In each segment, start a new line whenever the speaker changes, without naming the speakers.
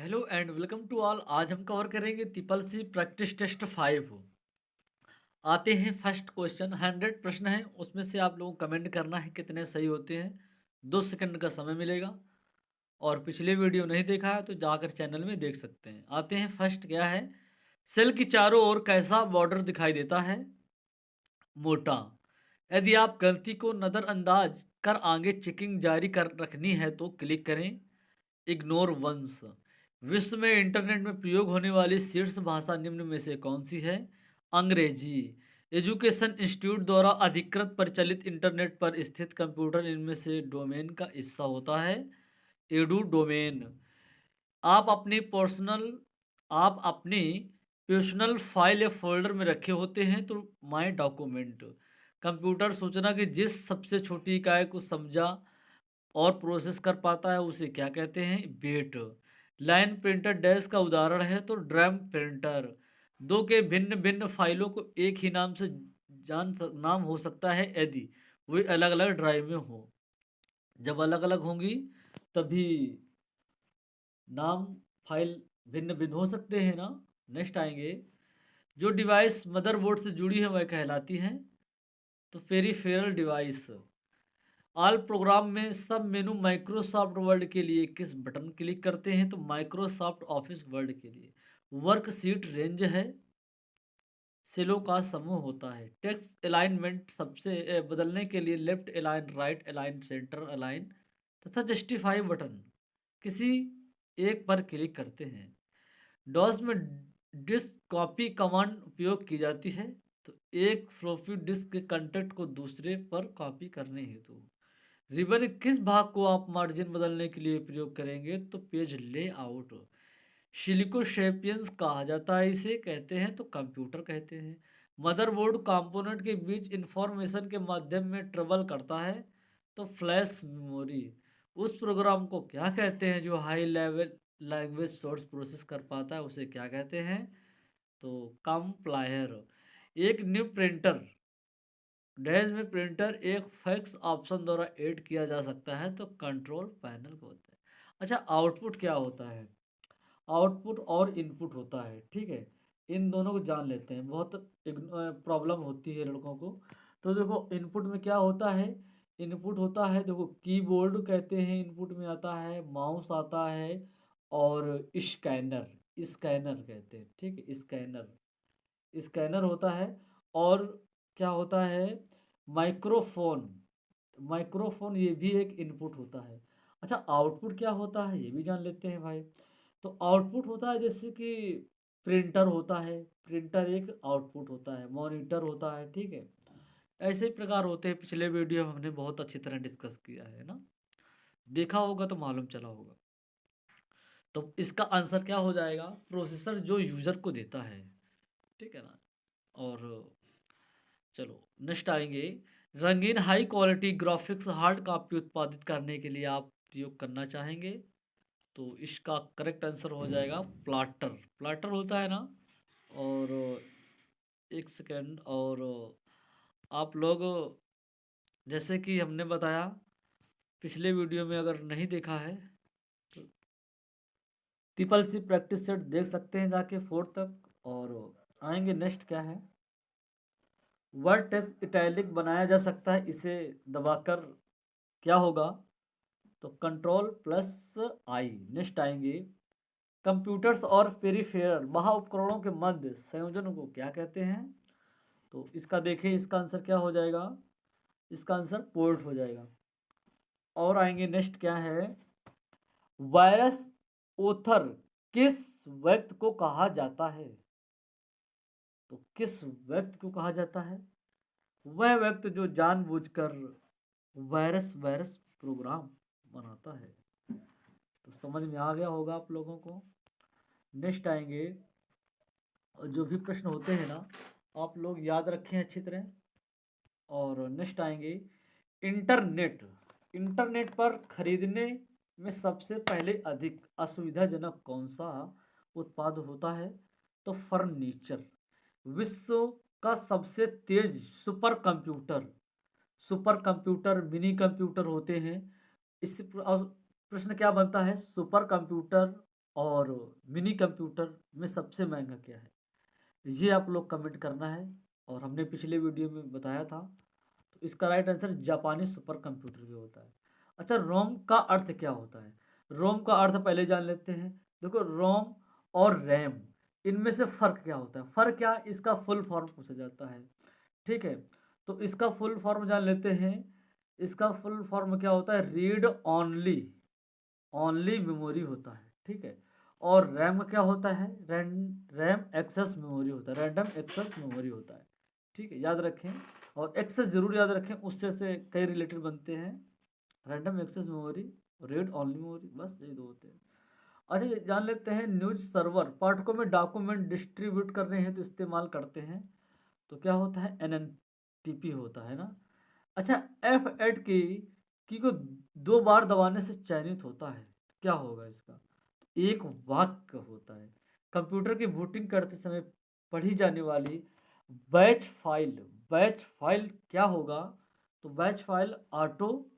Hello and welcome to all. आज हम cover करेंगे ट्रिपल सी प्रैक्टिस टेस्ट 5। आते हैं फर्स्ट क्वेश्चन। 100 प्रश्न है, उसमें से आप लोगों को कमेंट करना है कितने सही होते हैं। 2 सेकंड का समय मिलेगा। और पिछले वीडियो नहीं देखा है तो जाकर चैनल में देख सकते हैं। आते हैं फर्स्ट क्या है। सेल की चारों ओर कैसा बॉर्डर दिखाई देता है? मोटा। यदि आप गलती को नज़रअंदाज कर आगे चेकिंग जारी कर रखनी है तो क्लिक करें इग्नोर वंस। विश्व में इंटरनेट में प्रयोग होने वाली शीर्ष भाषा निम्न में से कौन सी है? अंग्रेजी। एजुकेशन इंस्टीट्यूट द्वारा अधिकृत परिचालित इंटरनेट पर स्थित कंप्यूटर इनमें से डोमेन का हिस्सा होता है। Edu domain. आप अपनी पर्सनल आप अपनी पर्सनल फाइल या फोल्डर में रखे होते हैं तो माय डॉक्यूमेंट। कंप्यूटर सूचना की जिस सबसे छोटी इकाई को समझा और प्रोसेस कर पाता है उसे क्या कहते हैं? वेट। लाइन प्रिंटर डैश का उदाहरण है तो ड्रम प्रिंटर। दो के भिन्न भिन्न फाइलों को एक ही नाम से नाम हो सकता है यदि वे अलग अलग ड्राइव में हो। जब अलग अलग होंगी तभी नाम फाइल भिन्न भिन्न हो सकते हैं ना। नेक्स्ट आएंगे। जो डिवाइस मदरबोर्ड से जुड़ी है वह कहलाती है तो पेरिफेरल डिवाइस। ऑल प्रोग्राम में सब मेनू माइक्रोसॉफ्ट वर्ड के लिए किस बटन क्लिक करते हैं तो माइक्रोसॉफ्ट ऑफिस वर्ड के लिए। वर्कशीट रेंज है, सेलों का समूह होता है। टेक्स्ट अलाइनमेंट सबसे बदलने के लिए left align, right align, centre align तथा जस्टिफाई बटन किसी एक पर क्लिक करते हैं। डॉस में डिस्क कॉपी कमांड उपयोग की जाती है तो एक फ्लॉपी डिस्क के कंटेंट को दूसरे पर कॉपी करने हेतु। रिबन किस भाग को आप मार्जिन बदलने के लिए प्रयोग करेंगे तो पेज लेआउट। सिलिकोसेपियंस कहा जाता है, इसे कहते हैं तो कंप्यूटर कहते हैं। मदरबोर्ड कंपोनेंट के बीच इंफॉर्मेशन के माध्यम में ट्रेवल करता है तो फ्लैश मेमोरी। उस प्रोग्राम को क्या कहते हैं जो high level language source process कर पाता है उसे क्या कहते हैं तो कंप्लायर। एक न्यू प्रिंटर डैश में प्रिंटर एक फैक्स ऑप्शन द्वारा ऐड किया जा सकता है तो कंट्रोल पैनल को होता है। अच्छा, आउटपुट क्या होता है? आउटपुट और इनपुट होता है, ठीक है। इन दोनों को जान लेते हैं, बहुत प्रॉब्लम होती है लड़कों को। तो देखो इनपुट में क्या होता है। इनपुट होता है, देखो कीबोर्ड कहते हैं इनपुट में आता है, माउस आता है और स्कैनर, स्कैनर कहते हैं, ठीक है। स्कैनर, स्कैनर होता है। और क्या होता है? माइक्रोफोन, माइक्रोफोन ये भी एक इनपुट होता है। अच्छा, आउटपुट क्या होता है ये भी जान लेते हैं भाई। तो आउटपुट होता है जैसे कि प्रिंटर होता है, प्रिंटर एक आउटपुट होता है, मॉनिटर होता है, ठीक है। ऐसे ही प्रकार होते हैं, पिछले वीडियो में हमने बहुत अच्छी तरह डिस्कस किया है ना। देखा होगा तो मालूम चला होगा। तो इसका आंसर क्या हो जाएगा? प्रोसेसर जो यूजर को देता है, ठीक है ना। और चलो नेक्स्ट आएंगे। रंगीन high quality graphics hard copy उत्पादित करने के लिए आप प्रयोग करना चाहेंगे तो इसका करेक्ट आंसर हो जाएगा प्लाटर। प्लाटर होता है ना। और एक सेकेंड। और आप लोग जैसे कि हमने बताया पिछले वीडियो में, अगर नहीं देखा है तो ट्रिपल सी प्रैक्टिस सेट देख सकते हैं जाके 4 तक। और आएंगे नेक्स्ट क्या है। वर्ड टेक्स्ट इटैलिक बनाया जा सकता है, इसे दबाकर क्या होगा तो कंट्रोल प्लस आई। नेक्स्ट आएंगे। कंप्यूटर्स और पेरिफेरल महा उपकरणों के मध्य संयोजन को क्या कहते हैं तो इसका देखें, इसका आंसर क्या हो जाएगा? इसका आंसर पोर्ट हो जाएगा। और आएंगे नेक्स्ट क्या है। वायरस ओथर किस व्यक्ति को कहा जाता है तो किस व्यक्ति को कहा जाता है? वह व्यक्ति जो जानबूझकर वायरस वायरस प्रोग्राम बनाता है। तो समझ में आ गया होगा आप लोगों को। नेक्स्ट आएंगे। और जो भी प्रश्न होते हैं ना आप लोग याद रखें अच्छी तरह। और नेक्स्ट आएंगे। इंटरनेट, इंटरनेट पर खरीदने में सबसे पहले अधिक असुविधाजनक कौन सा उत्पाद होता है तो फर्नीचर। विश्व का सबसे तेज super computer, super computer mini computer होते हैं। इससे प्रश्न क्या बनता है? सुपर कंप्यूटर और मिनी कंप्यूटर में सबसे महंगा क्या है, ये आप लोग कमेंट करना है। और हमने पिछले वीडियो में बताया था, तो इसका राइट आंसर जापानी सुपर कंप्यूटर भी होता है। अच्छा, रोम का अर्थ क्या होता है? रोम का अर्थ पहले जान लेते हैं। देखो, रोम और रैम, इनमें से फ़र्क क्या होता है? फ़र्क क्या, इसका फुल फॉर्म पूछा जाता है। ठीक है, तो इसका फुल फॉर्म जान लेते हैं। इसका फुल फॉर्म क्या होता है? रीड ओनली, ओनली मेमोरी होता है। ठीक है, और रैम क्या होता है? रैम एक्सेस मेमोरी होता है, रैंडम एक्सेस मेमोरी होता है। ठीक है, याद रखें, और एक्सेस जरूर याद रखें, उससे से कई रिलेटेड बनते हैं। Random access memory, read only memory, बस यही दो होते हैं। अच्छा, ये जान लेते हैं, न्यूज सर्वर पाठकों में डॉक्यूमेंट डिस्ट्रीब्यूट करने हैं तो इस्तेमाल करते हैं, तो क्या होता है? एनएनटीपी होता है ना। अच्छा, F8 की को 2 बार दबाने से चयनित होता है, क्या होगा इसका? एक वाक्य होता है। कंप्यूटर की बूटिंग करते समय पढ़ी जाने वाली बैच फाइल, बैच फाइल क्या होगा? तो batch file auto,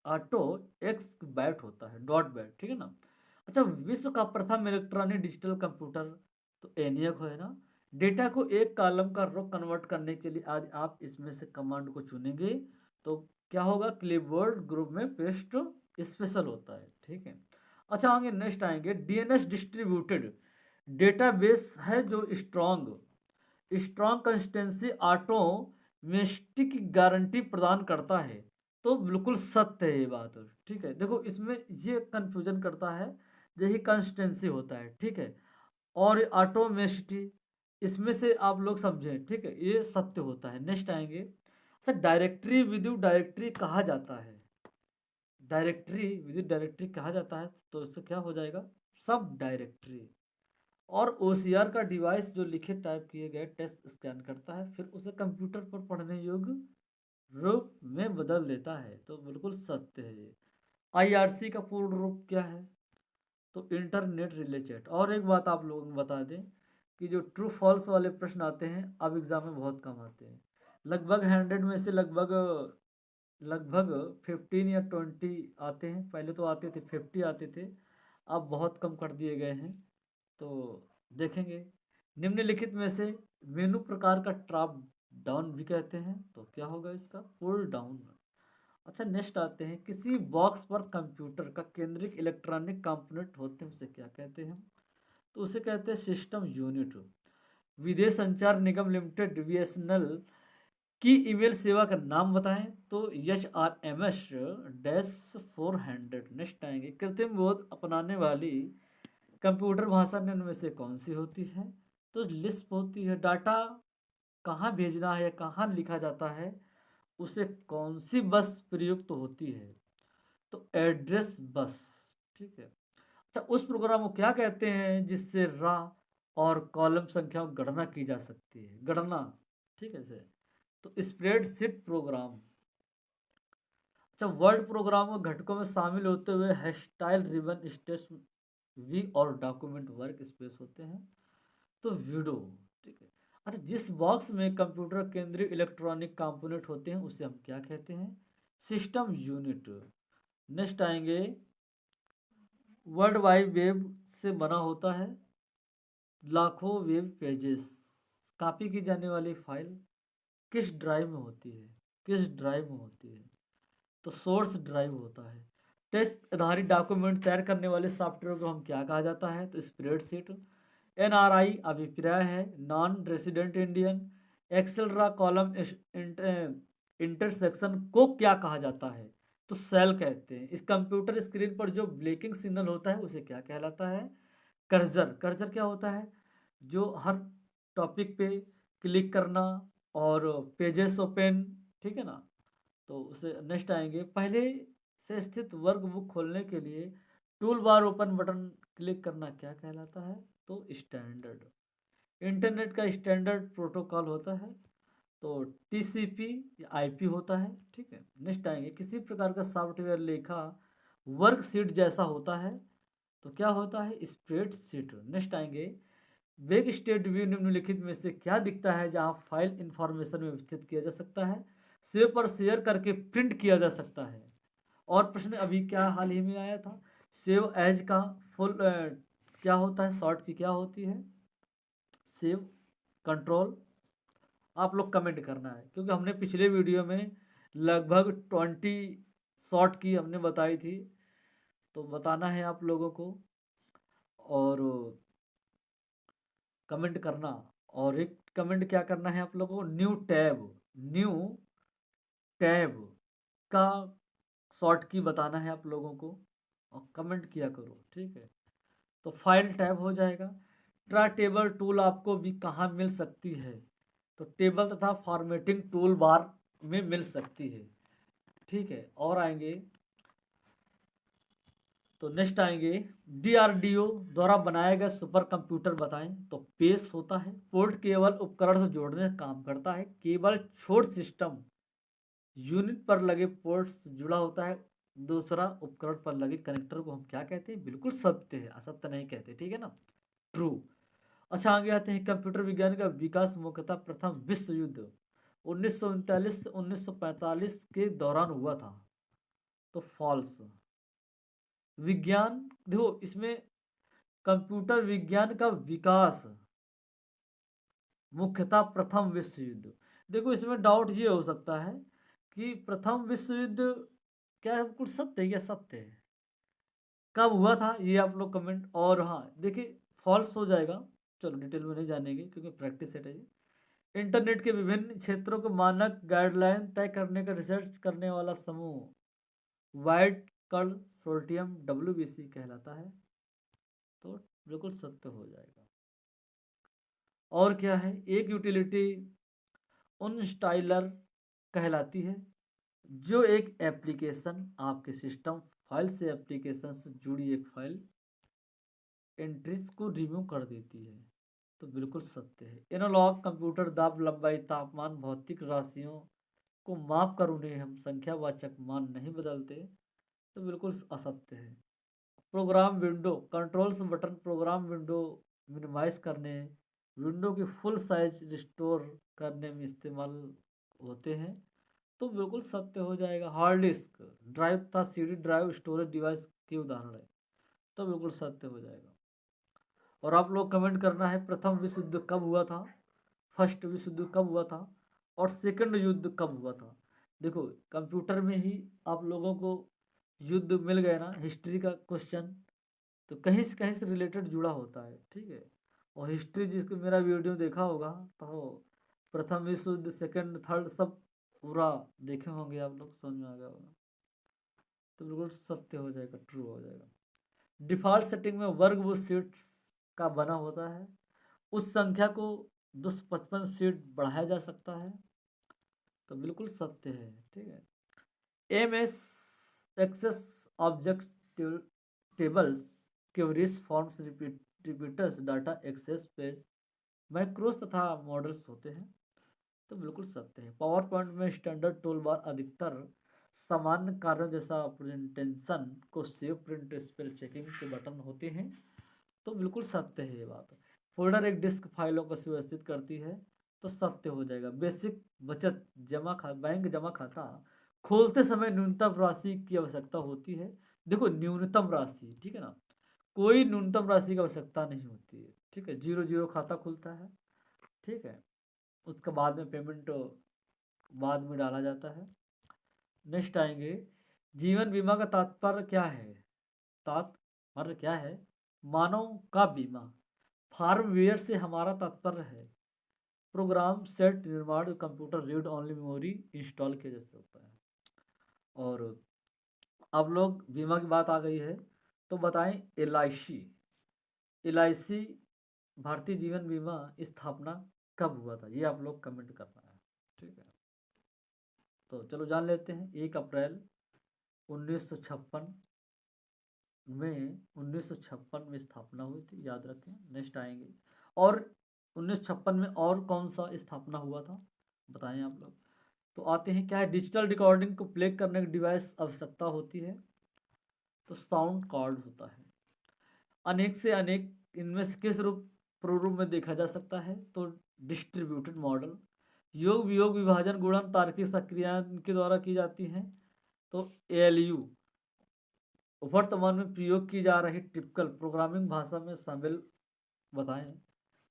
auto x bat होता है, डॉट बैट, ठीक है ना। अच्छा, विश्व का प्रथम इलेक्ट्रॉनिक डिजिटल कंप्यूटर तो एनियक है ना। डेटा को एक कॉलम का रो कन्वर्ट करने के लिए आज आप इसमें से कमांड को चुनेंगे तो क्या होगा? क्लिपबोर्ड ग्रुप में पेस्ट स्पेशल होता है। ठीक है, अच्छा आगे नेक्स्ट आएंगे, डीएनएस डिस्ट्रीब्यूटेड डेटाबेस है जो स्ट्रॉन्ग कंसिस्टेंसी ऑटोमेटिक की गारंटी प्रदान करता है। तो बिल्कुल सत्य है ये बात। ठीक है, देखो इसमें ये कंफ्यूजन करता है, यही कंसिस्टेंसी होता है। ठीक है, और ऑटोमेसिटी, इसमें से आप लोग समझें। ठीक है, ये सत्य होता है। नेक्स्ट आएंगे, अच्छा डायरेक्टरी विद डायरेक्टरी कहा जाता है, डायरेक्टरी विद डायरेक्टरी कहा जाता है, तो इससे क्या हो जाएगा? सब डायरेक्टरी। और ओसीआर का डिवाइस जो लिखे टाइप किए गए टेक्स्ट स्कैन करता है, फिर उसे कंप्यूटर पर पढ़ने योग्य रूप में बदल देता है। तो बिल्कुल सत्य है ये। आईआरसी का पूर्ण रूप क्या है? तो इंटरनेट रिले चैट। और एक बात आप लोगों को बता दें कि जो ट्रू फॉल्स वाले प्रश्न आते हैं अब एग्जाम में बहुत कम आते हैं। लगभग 100 में से लगभग लगभग 15 या 20 आते हैं। पहले तो आते थे 50 आते थे, अब बहुत कम कर दिए गए हैं। तो देखेंगे, निम्नलिखित में से मेनू प्रकार का ड्रॉप डाउन भी कहते हैं, तो क्या होगा इसका? Pull down. अच्छा नेक्स्ट आते हैं, किसी बॉक्स पर कंप्यूटर का केंद्रित इलेक्ट्रॉनिक कंपोनेंट होते हैं उसे क्या कहते हैं? तो उसे कहते हैं सिस्टम यूनिट। विदेश संचार निगम लिमिटेड बीएसएनएल की ईमेल सेवा का नाम बताएं, तो HRMS-400। नेक्स्ट आएंगे, कृत्रिम बोध अपनाने वाली कंप्यूटर भाषा निम्न में से कौन सी होती है? तो लिस्प होती है। डाटा कहाँ भेजना है या कहाँ लिखा जाता है उसे कौन सी बस प्रयुक्त होती है? तो एड्रेस बस। ठीक है, अच्छा उस प्रोग्राम को क्या कहते हैं जिससे रा और कॉलम संख्याओं की गणना की जा सकती है? गणना, ठीक है सर। तो स्प्रेडशीट प्रोग्राम। अच्छा, वर्ड प्रोग्राम को घटकों में शामिल होते हुए हैशटाइल रिबन स्टेस वी और डॉक्यूमेंट वर्क स्पेस होते हैं, तो विडो। ठीक है, अच्छा जिस बॉक्स में कंप्यूटर केंद्रीय इलेक्ट्रॉनिक कंपोनेंट होते हैं उसे हम क्या कहते हैं? System unit. नेक्स्ट आएंगे, वर्ल्ड वाइड वेब से बना होता है, लाखों वेब पेजेस कॉपी की जाने वाली फाइल किस ड्राइव में होती है? किस ड्राइव में होती है? तो सोर्स ड्राइव होता है। टेस्ट आधारित डॉक्यूमेंट तैयार करने वाले सॉफ्टवेयर को हम क्या कहा जाता है? तो स्प्रेडशीट। एनआरआई अभिप्राय है नॉन रेसिडेंट इंडियन। एक्सेल रा कॉलम इंटरसेक्शन को क्या कहा जाता है? तो सेल कहते हैं। इस कंप्यूटर स्क्रीन पर जो ब्लिंकिंग सिग्नल होता है उसे क्या कहलाता है? कर्सर। कर्सर क्या होता है? जो हर टॉपिक पे क्लिक करना और पेजेस ओपन, ठीक है ना। तो उसे नेक्स्ट आएंगे, पहले से स्थित वर्कबुक खोलने के लिए tool bar open button click करना क्या कहलाता है? तो स्टैंडर्ड। इंटरनेट का स्टैंडर्ड प्रोटोकॉल होता है, तो टीसीपी या आईपी होता है। ठीक है, नेक्स्ट आएंगे, किसी प्रकार का सॉफ्टवेयर लेखा वर्कशीट जैसा होता है, तो क्या होता है? स्प्रेडशीट। नेक्स्ट आएंगे, वेब स्टेट व्यू निम्नलिखित में से क्या दिखता है जहां फाइल इंफॉर्मेशन में व्यवस्थित किया जा सकता है, सेव पर शेयर करके प्रिंट किया जा सकता है? और प्रश्न अभी क्या हाल ही में आया था, सेव एज का फुल क्या होता है, शॉर्ट की क्या होती है, सेव, कंट्रोल। आप लोग कमेंट करना है, क्योंकि हमने पिछले वीडियो में लगभग 20 शॉर्ट की हमने बताई थी, तो बताना है आप लोगों को और कमेंट करना। और एक कमेंट क्या करना है आप लोगों को, न्यू टैब का शॉर्ट की बताना है आप लोगों को और कमेंट किया करो, ठीक है। तो फाइल टैब हो जाएगा। ट्रा टेबल टूल आपको भी कहाँ मिल सकती है, तो टेबल तथा फॉर्मेटिंग टूल बार में मिल सकती है, ठीक है। और आएंगे तो नेक्स्ट आएंगे, डीआरडीओ द्वारा बनाया गया सुपर कंप्यूटर बताएं। तो पेश होता है, पोर्ट केवल उपकरण से जोड़ने का काम करता है, केवल छोट सिस्टम यूनिट पर लगे पोर्ट से जुड़ा होता है, दूसरा उपकरण पर लगे कनेक्टर को हम क्या कहते हैं, बिल्कुल सत्य है, असत्य नहीं कहते, ठीक है ना, ट्रू। अच्छा आगे आते हैं, कंप्यूटर विज्ञान का विकास मुख्यतः प्रथम विश्व युद्ध 1939 से 1945 के दौरान हुआ था। तो फॉल्स। विज्ञान, देखो इसमें कंप्यूटर विज्ञान का विकास मुख्यतः प्रथम विश्व युद्ध, देखो इसमें डाउट ये हो सकता है कि प्रथम विश्व युद्ध क्या है, कुछ सत्य है या सत्य है, कब हुआ था, ये आप लोग कमेंट। और हाँ देखिए फॉल्स हो जाएगा, चलो डिटेल में नहीं जानेंगे क्योंकि प्रैक्टिस सेट है ये। इंटरनेट के विभिन्न क्षेत्रों को मानक गाइडलाइन तय करने का रिसर्च करने वाला समूह वाइड कंसोर्टियम WBC कहलाता है, तो बिल्कुल सत्य हो जाएगा। और क्या है, एक यूटिलिटी उनस्टाइलर कहलाती है, जो एक एप्लीकेशन आपके सिस्टम फाइल से एप्लीकेशन से जुड़ी एक फाइल एंट्रीज को रिमूव कर देती है, तो बिल्कुल सत्य है। एनालॉग कंप्यूटर दाब, लंबाई, तापमान, भौतिक राशियों को माप कर उन्हें हम संख्यावाचक मान नहीं बदलते, तो बिल्कुल असत्य है। Program window controls button program window minimize करने, विंडो की फुल साइज रिस्टोर करने में इस्तेमाल होते हैं, तो बिल्कुल सत्य हो जाएगा। हार्ड डिस्क ड्राइव तथा CD ड्राइव स्टोरेज डिवाइस के उदाहरण है, तो बिल्कुल सत्य हो जाएगा। और आप लोग कमेंट करना है, प्रथम विश्व युद्ध कब हुआ था, फर्स्ट विश्व युद्ध कब हुआ था और सेकंड युद्ध कब हुआ था। देखो कंप्यूटर में ही आप लोगों को युद्ध मिल गए ना, हिस्ट्री का क्वेश्चन तो कहीं से रिलेटेड जुड़ा होता है, ठीक है। और हिस्ट्री जिसको मेरा वीडियो देखा होगा तो प्रथम विश्व युद्ध, सेकंड, थर्ड सब पूरा देखे होंगे आप लोग, समझ में आ गया होगा, तो बिल्कुल सत्य हो जाएगा, ट्रू हो जाएगा। डिफ़ॉल्ट सेटिंग में वर्ग सीट्स का बना होता है, उस संख्या को 255 सीट बढ़ाया जा सकता है, तो बिल्कुल सत्य है, ठीक है। MS access object tables queries forms reports data access page macros तथा मॉडल्स होते हैं, तो बिल्कुल सत्य है। पावर पॉइंट में स्टैंडर्ड टूल बार अधिकतर सामान्य कार्यों जैसा प्रेजेंटेशन को सेव, प्रिंट, स्पेल चेकिंग के बटन होते हैं, तो बिल्कुल सत्य है ये बात। फोल्डर एक डिस्क फाइलों को सुव्यवस्थित करती है, तो सत्य हो जाएगा। बेसिक बचत बैंक जमा खाता खोलते समय न्यूनतम राशि की आवश्यकता होती है, देखो न्यूनतम राशि, ठीक है ना, कोई न्यूनतम राशि की आवश्यकता नहीं होती है, ठीक है। 0 खाता खुलता है, ठीक है, उसके बाद में पेमेंट बाद में डाला जाता है। नेक्स्ट आएंगे, जीवन बीमा का तात्पर्य क्या है, तात्पर्य क्या है, मानव का बीमा। फार्मवेयर से हमारा तात्पर्य है प्रोग्राम सेट निर्माण, computer read only memory install किया जैसे होता है। और अब लोग बीमा की बात आ गई है, तो बताएं LIC भारतीय जीवन बीमा स्थापना कब हुआ था, ये आप लोग कमेंट करना है, ठीक है। तो चलो जान लेते हैं, 1 अप्रैल 1956 में स्थापना हुई थी, याद रखें। नेक्स्ट आएंगे, और 1956 में और कौन सा स्थापना हुआ था, बताएं आप लोग। तो आते हैं, क्या है, डिजिटल रिकॉर्डिंग को प्ले करने की डिवाइस आवश्यकता होती है, तो साउंड कार्ड होता है। अनेक से अनेक इनमें से किस प्रारूप में देखा जा सकता है, तो डिस्ट्रीब्यूटेड मॉडल। योग वियोग विभाजन गुणन तार्किक सक्रियाएं के द्वारा की जाती हैं, तो ALU वर्तमान में प्रयोग की जा रही टिपिकल प्रोग्रामिंग भाषा में शामिल बताएं,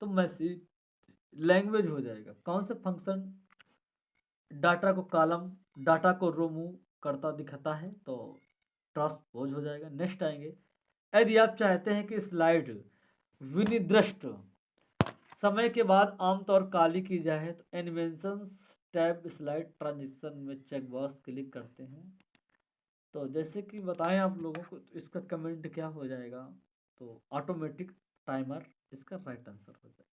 तो मैसेज लैंग्वेज हो जाएगा। कौन से फंक्शन डाटा को कॉलम, डाटा को रो मूव करता दिखाता है, तो ट्रांसपोज हो जाएगा। नेक्स्ट आएंगे, यदि आप चाहते हैं कि स्लाइड विनिर्दिष्ट समय के बाद आमतौर काली की जाए, तो एनिमेशन टैब स्लाइड ट्रांजिशन में चेक बॉक्स क्लिक करते हैं। तो जैसे कि बताएं आप लोगों को, तो इसका कमेंट क्या हो जाएगा, तो ऑटोमेटिक टाइमर इसका राइट आंसर हो जाएगा।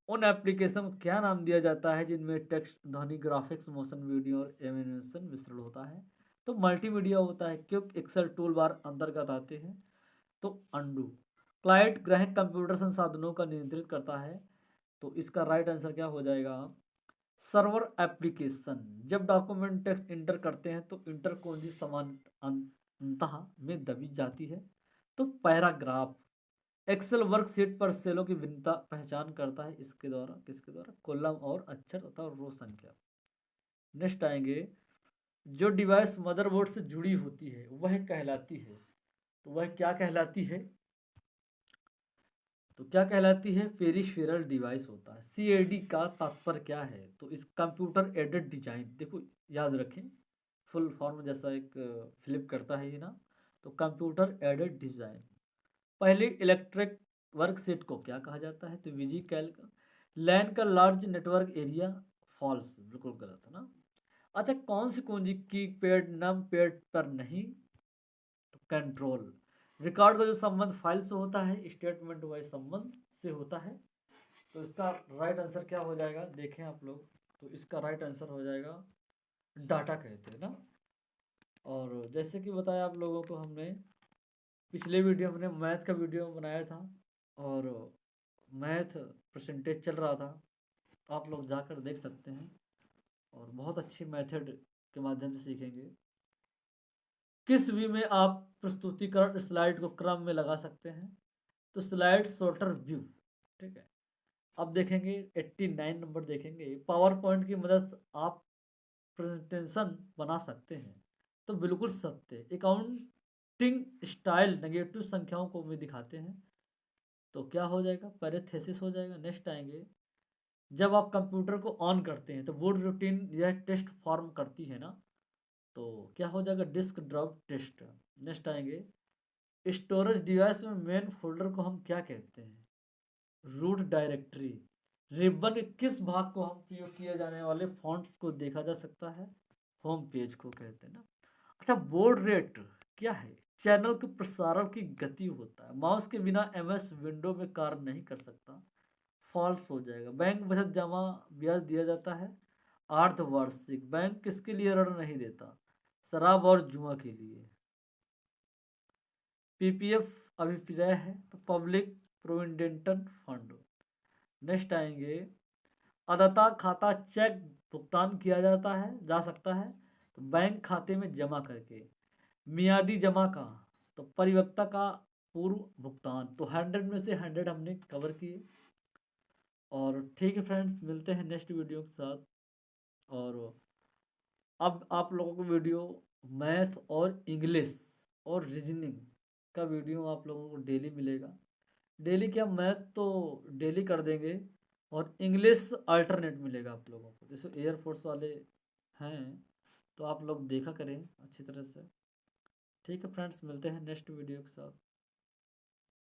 उन एप्लीकेशन को क्या नाम दिया जाता है जिनमें टेक्स्ट, ध्वनि, ग्राफिक्स, मोशन वीडियो और एनिमेशन मिश्रण होता है, तो मल्टीमीडिया होता है। क्योंकि एक्सेल टूल बार अंतर्गत आते हैं, तो अंडू। क्लाइंट ग्राहक कंप्यूटर संसाधनों का नियंत्रित करता है, तो इसका राइट आंसर क्या हो जाएगा, सर्वर एप्लीकेशन। जब डॉक्यूमेंट टेक्स्ट इंटर करते हैं तो इंटर कुंजी समानतः में दबी जाती है, तो पैराग्राफ। एक्सेल वर्कशीट पर सेलों की भिन्नता पहचान करता है, इसके द्वारा, किसके द्वारा, कॉलम और अक्षर तथा रो संख्या। नेक्स्ट आएंगे, जो डिवाइस मदरबोर्ड से जुड़ी होती है वह कहलाती है, तो वह क्या कहलाती है, तो क्या कहलाती है, पेरिफेरल डिवाइस होता है। सीएडी का तात्पर्य क्या है, तो इस कंप्यूटर एडेड डिजाइन, देखो याद रखें, फुल फॉर्म जैसा एक फ्लिप करता है ये ना, तो कंप्यूटर एडेड डिजाइन। पहले इलेक्ट्रिक वर्कशीट को क्या कहा जाता है, तो विजी कैल्क। लैन का लार्ज नेटवर्क एरिया, फॉल्स, बिल्कुल गलत है ना। अच्छा, कौन सी कुंजी की पेड नम पेड पर नहीं, तो कंट्रोल। रिकॉर्ड का जो संबंध फाइल से होता है, स्टेटमेंट वाइज संबंध से होता है, तो इसका राइट आंसर क्या हो जाएगा, देखें आप लोग, तो इसका राइट आंसर हो जाएगा डाटा कहते हैं ना। और जैसे कि बताया आप लोगों को, हमने पिछले वीडियो हमने मैथ का वीडियो बनाया था, और मैथ परसेंटेज चल रहा था, आप लोग जाकर देख सकते हैं, और बहुत अच्छी मेथड के माध्यम से सीखेंगे। किस व्यू में आप प्रस्तुतिकरण स्लाइड को क्रम में लगा सकते हैं, तो स्लाइड सॉर्टर व्यू, ठीक है। अब देखेंगे 89 नंबर, देखेंगे पावर पॉइंट की मदद से आप प्रेजेंटेशन बना सकते हैं, तो बिल्कुल सत्य। अकाउंटिंग स्टाइल नेगेटिव संख्याओं को भी दिखाते हैं, तो क्या हो जाएगा, पैरेथेसिस हो जाएगा। नेक्स्ट आएंगे, जब आप कंप्यूटर को ऑन करते हैं तो बोर्ड रूटीन यह टेस्ट फॉर्म करती है ना, तो क्या हो जाएगा, डिस्क ड्रॉप टेस्ट। नेक्स्ट आएंगे, स्टोरेज डिवाइस में मेन फोल्डर को हम क्या कहते हैं, रूट डायरेक्टरी। रिबन के किस भाग को हम प्रयोग किए जाने वाले फॉन्ट्स को देखा जा सकता है, होम पेज को कहते हैं ना। अच्छा, बोर्ड रेट क्या है, चैनल के प्रसारण की गति होता है। माउस के बिना एमएस विंडो में कार्य नहीं कर सकता, फॉल्स हो जाएगा। बैंक बचत जमा ब्याज दिया जाता है, अर्धवार्षिक। बैंक किसके लिए ऋण नहीं देता, शराब और जुआ के लिए। पीपीएफ अभिप्राय है, तो पब्लिक प्रोविडेंट फंड। नेक्स्ट आएंगे, अदाता खाता चेक भुगतान किया जाता है, जा सकता है, तो बैंक खाते में जमा करके। मियादी जमा का, तो परिपक्वता का पूर्व भुगतान। तो 100 में से 100 हमने कवर किए। और ठीक है फ्रेंड्स, मिलते हैं नेक्स्ट वीडियो के साथ। और अब आप लोगों को वीडियो मैथ और इंग्लिश और रीजनिंग का वीडियो आप लोगों को डेली मिलेगा। डेली क्या, मैथ तो डेली कर देंगे, और इंग्लिश अल्टरनेट मिलेगा आप लोगों को। जैसे एयरफोर्स वाले हैं, तो आप लोग देखा करें अच्छी तरह से। ठीक है फ्रेंड्स, मिलते हैं नेक्स्ट वीडियो के साथ।